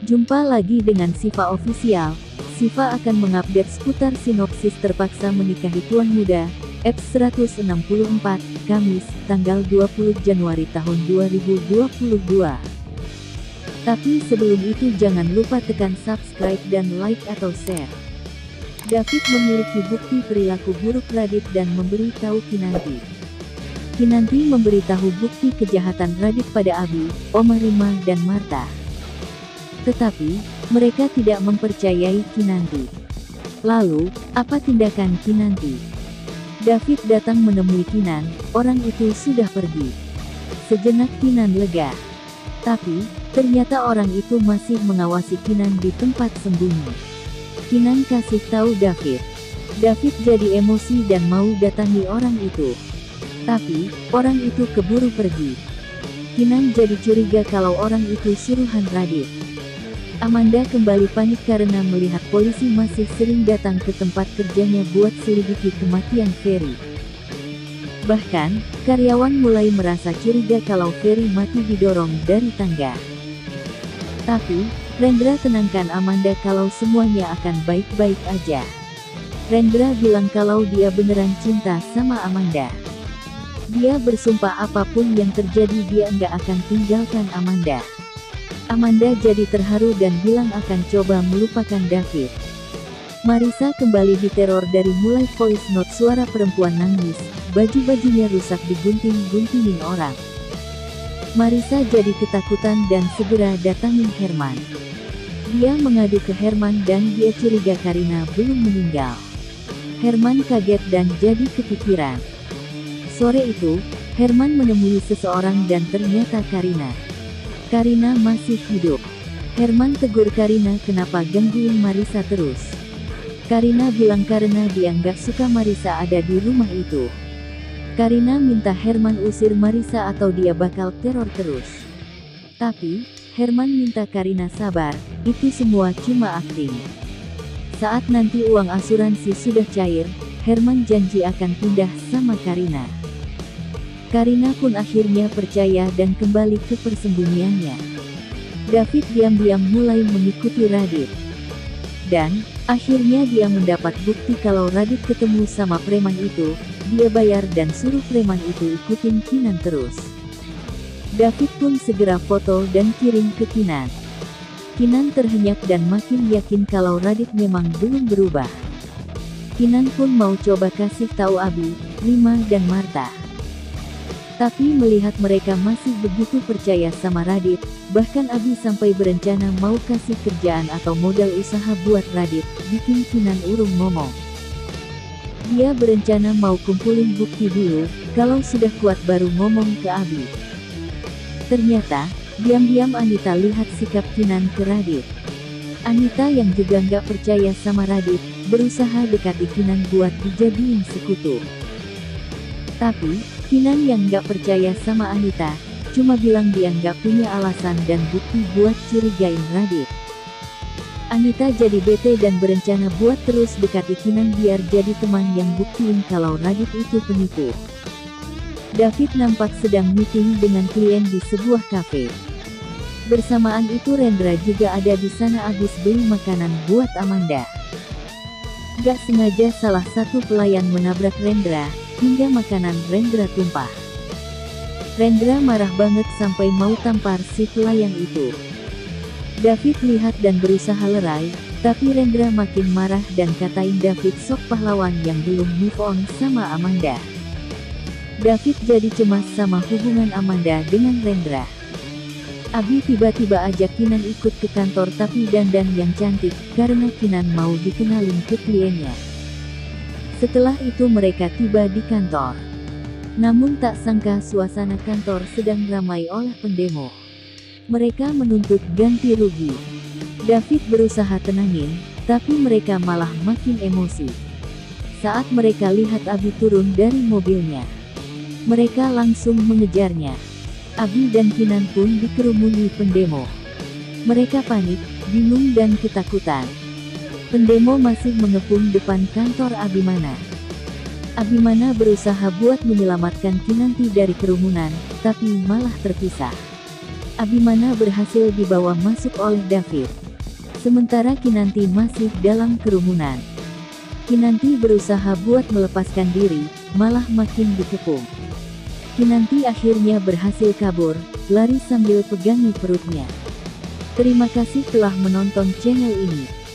Jumpa lagi dengan Siva Official. Siva akan mengupdate seputar sinopsis terpaksa menikahi tuan muda, F164, Kamis, tanggal 20 Januari tahun 2022. Tapi sebelum itu jangan lupa tekan subscribe dan like atau share. David memiliki bukti perilaku buruk Radit dan memberitahu Kinanti. Kinanti memberitahu bukti kejahatan Radit pada Abi, Oma Rima dan Marta. Tetapi, mereka tidak mempercayai Kinanti. Lalu, apa tindakan Kinanti? David datang menemui Kinan, orang itu sudah pergi. Sejenak Kinan lega. Tapi, ternyata orang itu masih mengawasi Kinan di tempat sembunyi. Kinan kasih tahu David. David jadi emosi dan mau datangi orang itu. Tapi, orang itu keburu pergi. Kinan jadi curiga kalau orang itu suruhan Radit. Amanda kembali panik karena melihat polisi masih sering datang ke tempat kerjanya buat selidiki kematian Ferry. Bahkan, karyawan mulai merasa curiga kalau Ferry mati didorong dari tangga. Tapi, Rendra tenangkan Amanda kalau semuanya akan baik-baik aja. Rendra bilang kalau dia beneran cinta sama Amanda. Dia bersumpah apapun yang terjadi dia nggak akan tinggalkan Amanda. Amanda jadi terharu dan bilang akan coba melupakan David. Marissa kembali diteror dari mulai voice note suara perempuan nangis, baju-bajunya rusak digunting-guntingin orang. Marissa jadi ketakutan dan segera datangin Herman. Dia mengadu ke Herman dan dia curiga Karina belum meninggal. Herman kaget dan jadi kepikiran. Sore itu, Herman menemui seseorang dan ternyata Karina. Karina masih hidup. Herman tegur Karina kenapa gangguin Marissa terus. Karina bilang karena dia nggak suka Marissa ada di rumah itu. Karina minta Herman usir Marissa atau dia bakal teror terus. Tapi, Herman minta Karina sabar, itu semua cuma akting. Saat nanti uang asuransi sudah cair, Herman janji akan pindah sama Karina. Karina pun akhirnya percaya dan kembali ke persembunyiannya. David diam-diam mulai mengikuti Radit. Dan, akhirnya dia mendapat bukti kalau Radit ketemu sama preman itu, dia bayar dan suruh preman itu ikutin Kinan terus. David pun segera foto dan kirim ke Kinan. Kinan terhenyak dan makin yakin kalau Radit memang belum berubah. Kinan pun mau coba kasih tahu Abi, Rima dan Marta. Tapi melihat mereka masih begitu percaya sama Radit, bahkan Abi sampai berencana mau kasih kerjaan atau modal usaha buat Radit, bikin Kinan urung ngomong. Dia berencana mau kumpulin bukti dulu, kalau sudah kuat baru ngomong ke Abi. Ternyata, diam-diam Anita lihat sikap Kinan ke Radit. Anita yang juga nggak percaya sama Radit, berusaha dekati Kinan buat dijadiin sekutu. Tapi, Kinan yang nggak percaya sama Anita, cuma bilang dia nggak punya alasan dan bukti buat curigain Radit. Anita jadi bete dan berencana buat terus dekati Kinan biar jadi teman yang buktiin kalau Radit itu penipu. David nampak sedang meeting dengan klien di sebuah kafe. Bersamaan itu Rendra juga ada di sana habis beli makanan buat Amanda. Gak sengaja salah satu pelayan menabrak Rendra, hingga makanan Rendra tumpah. Rendra marah banget sampai mau tampar si pelayan itu. David lihat dan berusaha lerai, tapi Rendra makin marah dan katain David sok pahlawan yang belum move on sama Amanda. David jadi cemas sama hubungan Amanda dengan Rendra. Abi tiba-tiba ajak Kinan ikut ke kantor tapi dandan yang cantik, karena Kinan mau dikenalin ke kliennya. Setelah itu mereka tiba di kantor. Namun tak sangka suasana kantor sedang ramai oleh pendemo. Mereka menuntut ganti rugi. David berusaha tenangin, tapi mereka malah makin emosi. Saat mereka lihat Abi turun dari mobilnya, mereka langsung mengejarnya. Abi dan Kinan pun dikerumuni pendemo. Mereka panik, bingung dan ketakutan. Pendemo masih mengepung depan kantor Abimana. Abimana berusaha buat menyelamatkan Kinanti dari kerumunan, tapi malah terpisah. Abimana berhasil dibawa masuk oleh David. Sementara Kinanti masih dalam kerumunan. Kinanti berusaha buat melepaskan diri, malah makin dikepung. Kinanti akhirnya berhasil kabur, lari sambil pegangi perutnya. Terima kasih telah menonton channel ini.